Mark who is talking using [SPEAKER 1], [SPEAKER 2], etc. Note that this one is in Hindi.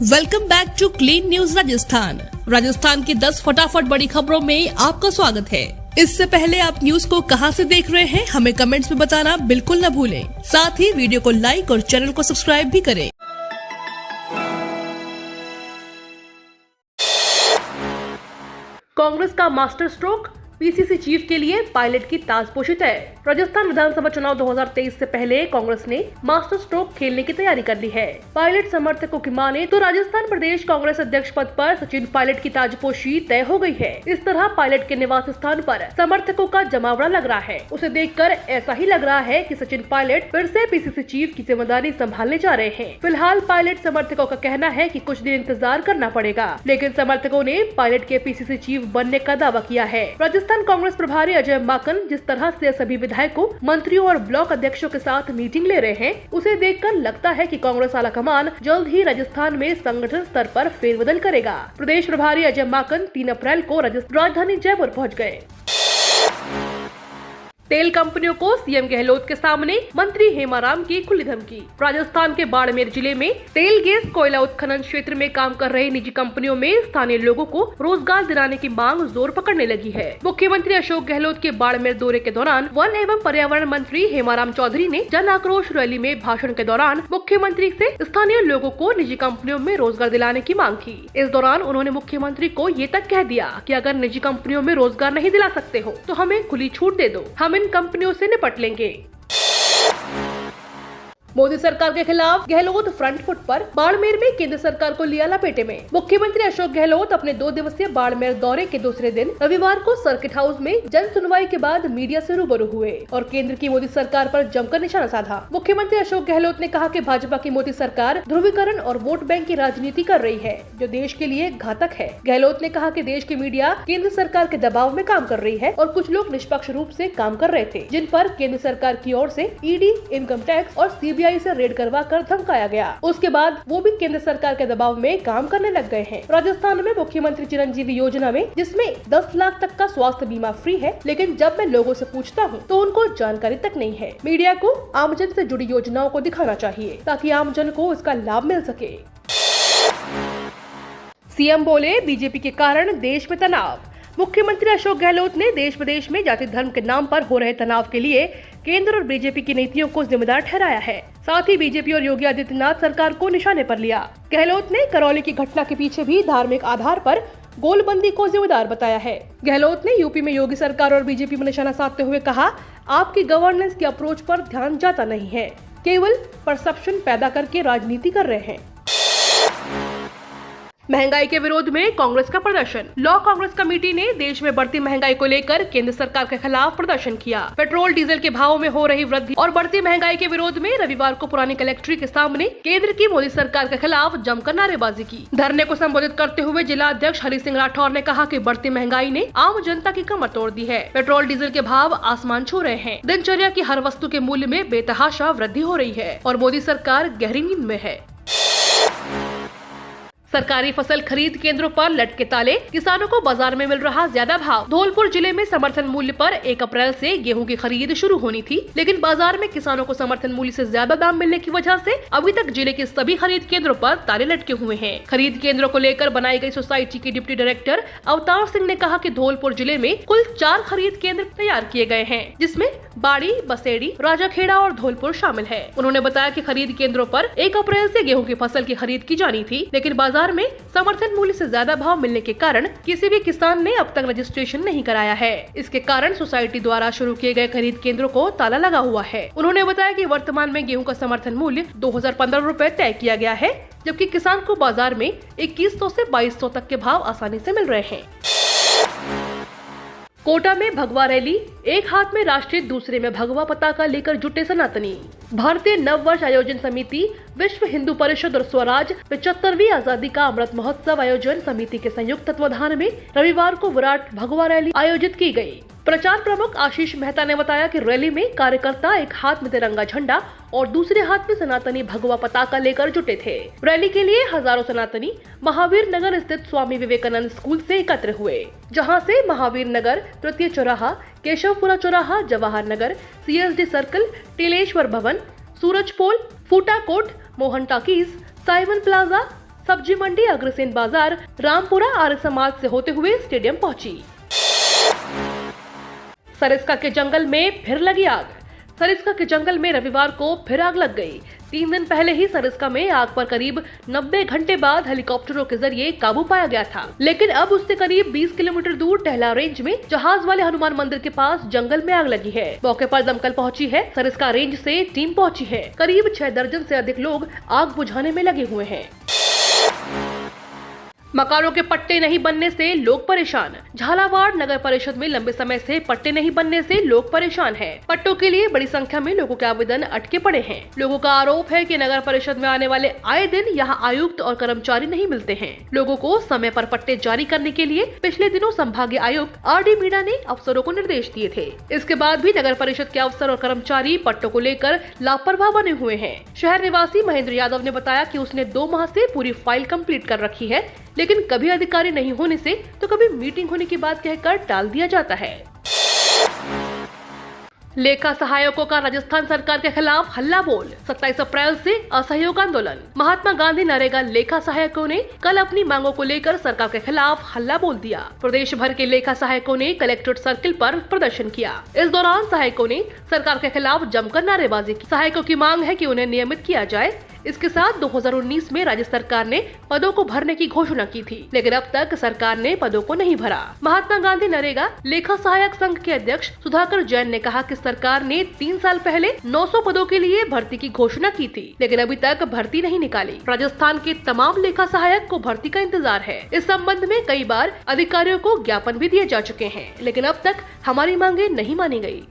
[SPEAKER 1] Welcome back to clean news Rajasthan की 10 फटाफट बड़ी खबरों में आपका स्वागत है। इससे पहले आप न्यूज को कहां से देख रहे हैं हमें कमेंट्स में बताना बिल्कुल न भूलें। साथ ही वीडियो को लाइक और चैनल को सब्सक्राइब भी करें। कांग्रेस का मास्टर स्ट्रोक, पीसीसी चीफ के लिए पायलट की ताजपोशी तय। राजस्थान विधानसभा चुनाव 2023 से पहले कांग्रेस ने मास्टर स्ट्रोक खेलने की तैयारी कर ली है। पायलट समर्थकों की माने तो राजस्थान प्रदेश कांग्रेस अध्यक्ष पद पर सचिन पायलट की ताजपोशी तय हो गई है। इस तरह पायलट के निवास स्थान पर समर्थकों का जमावड़ा लग रहा है। उसे देखकर ऐसा ही लग रहा है कि सचिन पायलट फिर से पीसीसी चीफ की जिम्मेदारी संभालने जा रहे हैं। फिलहाल पायलट समर्थकों का कहना है कि कुछ दिन इंतजार करना पड़ेगा, लेकिन समर्थकों ने पायलट के पीसीसी चीफ बनने का दावा किया है। राजस्थान कांग्रेस प्रभारी अजय माकन जिस तरह से सभी विधायकों, मंत्रियों और ब्लॉक अध्यक्षों के साथ मीटिंग ले रहे हैं, उसे देखकर लगता है कि कांग्रेस आलाकमान जल्द ही राजस्थान में संगठन स्तर पर फेरबदल करेगा। प्रदेश प्रभारी अजय माकन 3 अप्रैल को राजधानी जयपुर पहुंच गए। तेल कंपनियों को सीएम गहलोत के सामने मंत्री हेमाराम की खुली धमकी। राजस्थान के बाड़मेर जिले में तेल गैस कोयला उत्खनन क्षेत्र में काम कर रहे निजी कंपनियों में स्थानीय लोगों को रोजगार दिलाने की मांग जोर पकड़ने लगी है। मुख्यमंत्री अशोक गहलोत के बाड़मेर दौरे के दौरान वन एवं पर्यावरण मंत्री हेमाराम चौधरी ने जन आक्रोश रैली में भाषण के दौरान मुख्यमंत्री से स्थानीय लोगों को निजी कंपनियों में रोजगार दिलाने की मांग की। इस दौरान उन्होंने मुख्यमंत्री को ये तक कह दिया कि अगर निजी कंपनियों में रोजगार नहीं दिला सकते हो तो हमें खुली छूट दे दो, हम इन कंपनियों से निपट लेंगे। मोदी सरकार के खिलाफ गहलोत फ्रंट फुट पर, बाड़मेर में केंद्र सरकार को लिया लपेटे में। मुख्यमंत्री अशोक गहलोत अपने 2 दिवसीय बाड़मेर दौरे के दूसरे दिन रविवार को सर्किट हाउस में जन सुनवाई के बाद मीडिया से रूबरू हुए और केंद्र की मोदी सरकार पर जमकर निशाना साधा। मुख्यमंत्री अशोक गहलोत ने कहा कि भाजपा की मोदी सरकार ध्रुवीकरण और वोट बैंक की राजनीति कर रही है, जो देश के लिए घातक है। गहलोत ने कहा कि देश की मीडिया केंद्र सरकार के दबाव में काम कर रही है और कुछ लोग निष्पक्ष रूप से काम कर रहे थे, जिन पर केंद्र सरकार की ओर से ईडी, इनकम टैक्स और सीबीआई से रेड करवा कर धमकाया गया। उसके बाद वो भी केंद्र सरकार के दबाव में काम करने लग गए हैं। राजस्थान में मुख्यमंत्री चिरंजीवी योजना में, जिसमें 10 लाख तक का स्वास्थ्य बीमा फ्री है, लेकिन जब मैं लोगों से पूछता हूँ तो उनको जानकारी तक नहीं है। मीडिया को आमजन से जुड़ी योजनाओं को दिखाना चाहिए ताकि आमजन को इसका लाभ मिल सके। सीएम बोले, बीजेपी के कारण देश में तनाव। मुख्यमंत्री अशोक गहलोत ने देश विदेश में जाति धर्म के नाम पर हो रहे तनाव के लिए केंद्र और बीजेपी की नीतियों को जिम्मेदार ठहराया है। साथ ही बीजेपी और योगी आदित्यनाथ सरकार को निशाने पर लिया। गहलोत ने करौली की घटना के पीछे भी धार्मिक आधार पर गोलबंदी को जिम्मेदार बताया है। गहलोत ने यूपी में योगी सरकार और बीजेपी में निशाना साधते हुए कहा, आपकी गवर्नेंस की अप्रोच पर ध्यान जाता नहीं है, केवल परसेप्शन पैदा करके राजनीति कर रहे हैं। महंगाई के विरोध में कांग्रेस का प्रदर्शन। लॉ कांग्रेस कमेटी ने देश में बढ़ती महंगाई को लेकर केंद्र सरकार के खिलाफ प्रदर्शन किया। पेट्रोल डीजल के भावों में हो रही वृद्धि और बढ़ती महंगाई के विरोध में रविवार को पुरानी कलेक्ट्रेट के सामने केंद्र की मोदी सरकार के खिलाफ जमकर नारेबाजी की। धरने को संबोधित करते हुए जिला अध्यक्ष हरि सिंह राठौर ने कहा कि बढ़ती महंगाई ने आम जनता की कमर तोड़ दी है। पेट्रोल डीजल के भाव आसमान छू रहे हैं। दिनचर्या की हर वस्तु के मूल्य में बेतहाशा वृद्धि हो रही है और मोदी सरकार गहरी नींद में है। सरकारी फसल खरीद केंद्रों पर लटके ताले, किसानों को बाजार में मिल रहा ज्यादा भाव। धौलपुर जिले में समर्थन मूल्य पर 1 अप्रैल से गेहूं की खरीद शुरू होनी थी, लेकिन बाजार में किसानों को समर्थन मूल्य से ज्यादा दाम मिलने की वजह से अभी तक जिले के सभी खरीद केंद्रों पर ताले लटके हुए हैं। खरीद केंद्रों को लेकर बनाई गई सोसाइटी के डिप्टी डायरेक्टर अवतार सिंह ने कहा कि धौलपुर जिले में कुल 4 खरीद केंद्र तैयार किए गए हैं, जिसमें बाड़ी, बसेड़ी, राजाखेड़ा और धौलपुर शामिल है। उन्होंने बताया कि खरीद केंद्रों पर 1 अप्रैल से गेहूं की फसल की खरीद की जानी थी, लेकिन बाजार में समर्थन मूल्य से ज्यादा भाव मिलने के कारण किसी भी किसान ने अब तक रजिस्ट्रेशन नहीं कराया है। इसके कारण सोसाइटी द्वारा शुरू किए गए खरीद केंद्रों को ताला लगा हुआ है। उन्होंने बताया कि वर्तमान में गेहूं का समर्थन मूल्य 2015 रुपए तय किया गया है, जबकि किसान को बाजार में 2100 से 2200 तक के भाव आसानी से मिल रहे हैं। कोटा में भगवा रैली, एक हाथ में राष्ट्रीय, दूसरे में भगवा पताका लेकर जुटे सनातनी। भारतीय नव वर्ष आयोजन समिति, विश्व हिंदू परिषद और स्वराज 75वीं आजादी का अमृत महोत्सव आयोजन समिति के संयुक्त तत्वाधान में रविवार को विराट भगवा रैली आयोजित की गई। प्रचार प्रमुख आशीष मेहता ने बताया कि रैली में कार्यकर्ता एक हाथ में तिरंगा झंडा और दूसरे हाथ में सनातनी भगवा पताका लेकर जुटे थे। रैली के लिए हजारों सनातनी महावीर नगर स्थित स्वामी विवेकानंद स्कूल से एकत्र हुए, जहां से महावीर नगर, तृतीय चौराहा, केशवपुरा चौराहा, Jawahar Nagar, CSD circle, Tileshwar Bhawan, Suraj Pol, Phoota Kot, Mohan talkies, Simon plaza, Sabzi Mandi Agrasen बाजार रामपुरा आर्य समाज से होते हुए स्टेडियम पहुंची। सरिस्का के जंगल में फिर लगी आग। सरिस्का के जंगल में रविवार को फिर आग लग गई। 3 दिन पहले ही सरिस्का में आग पर करीब 90 घंटे बाद हेलीकॉप्टरों के जरिए काबू पाया गया था, लेकिन अब उससे करीब 20 किलोमीटर दूर टहला रेंज में जहाज वाले हनुमान मंदिर के पास जंगल में आग लगी है। मौके पर दमकल पहुंची है। सरिस्का रेंज से टीम पहुंची है। करीब 6 दर्जन से अधिक लोग आग बुझाने में लगे हुए हैं। मकानों के पट्टे नहीं बनने से लोग परेशान। झालावाड़ नगर परिषद में लंबे समय से पट्टे नहीं बनने से लोग परेशान हैं। पट्टों के लिए बड़ी संख्या में लोगों के आवेदन अटके पड़े हैं। लोगों का आरोप है कि नगर परिषद में आने वाले आए दिन यहां आयुक्त और कर्मचारी नहीं मिलते हैं। लोगों को समय पर पट्टे जारी करने के लिए पिछले दिनों संभागीय आयुक्त RD मीणा ने अफसरों को निर्देश दिए थे। इसके बाद भी नगर परिषद के अफसर और कर्मचारी पट्टों को लेकर लापरवाह बने हुए हैं। शहर निवासी महेंद्र यादव ने बताया कि उसने 2 माह से पूरी फाइल कंप्लीट कर रखी है, लेकिन कभी अधिकारी नहीं होने से तो कभी मीटिंग होने की बात कहकर टाल दिया जाता है। लेखा सहायकों का राजस्थान सरकार के खिलाफ हल्ला बोल। 27 अप्रैल से असहयोग आंदोलन। महात्मा गांधी नरेगा लेखा सहायकों ने कल अपनी मांगों को लेकर सरकार के खिलाफ हल्ला बोल दिया। प्रदेश भर के लेखा सहायकों ने कलेक्ट्रेट सर्किल पर प्रदर्शन किया। इस दौरान सहायकों ने सरकार के खिलाफ जमकर नारेबाजी की। सहायकों की मांग है कि उन्हें नियमित किया जाए। इसके साथ 2019 में राज्य सरकार ने पदों को भरने की घोषणा की थी, लेकिन अब तक सरकार ने पदों को नहीं भरा। महात्मा गांधी नरेगा लेखा सहायक संघ के अध्यक्ष सुधाकर जैन ने कहा कि सरकार ने 3 साल पहले 900 पदों के लिए भर्ती की घोषणा की थी, लेकिन अभी तक भर्ती नहीं निकाली। राजस्थान के तमाम लेखा सहायक को भर्ती का इंतजार है। इस संबंध में कई बार अधिकारियों को ज्ञापन भी दिए जा चुके हैं, लेकिन अब तक हमारी मांगे नहीं मानी गयी।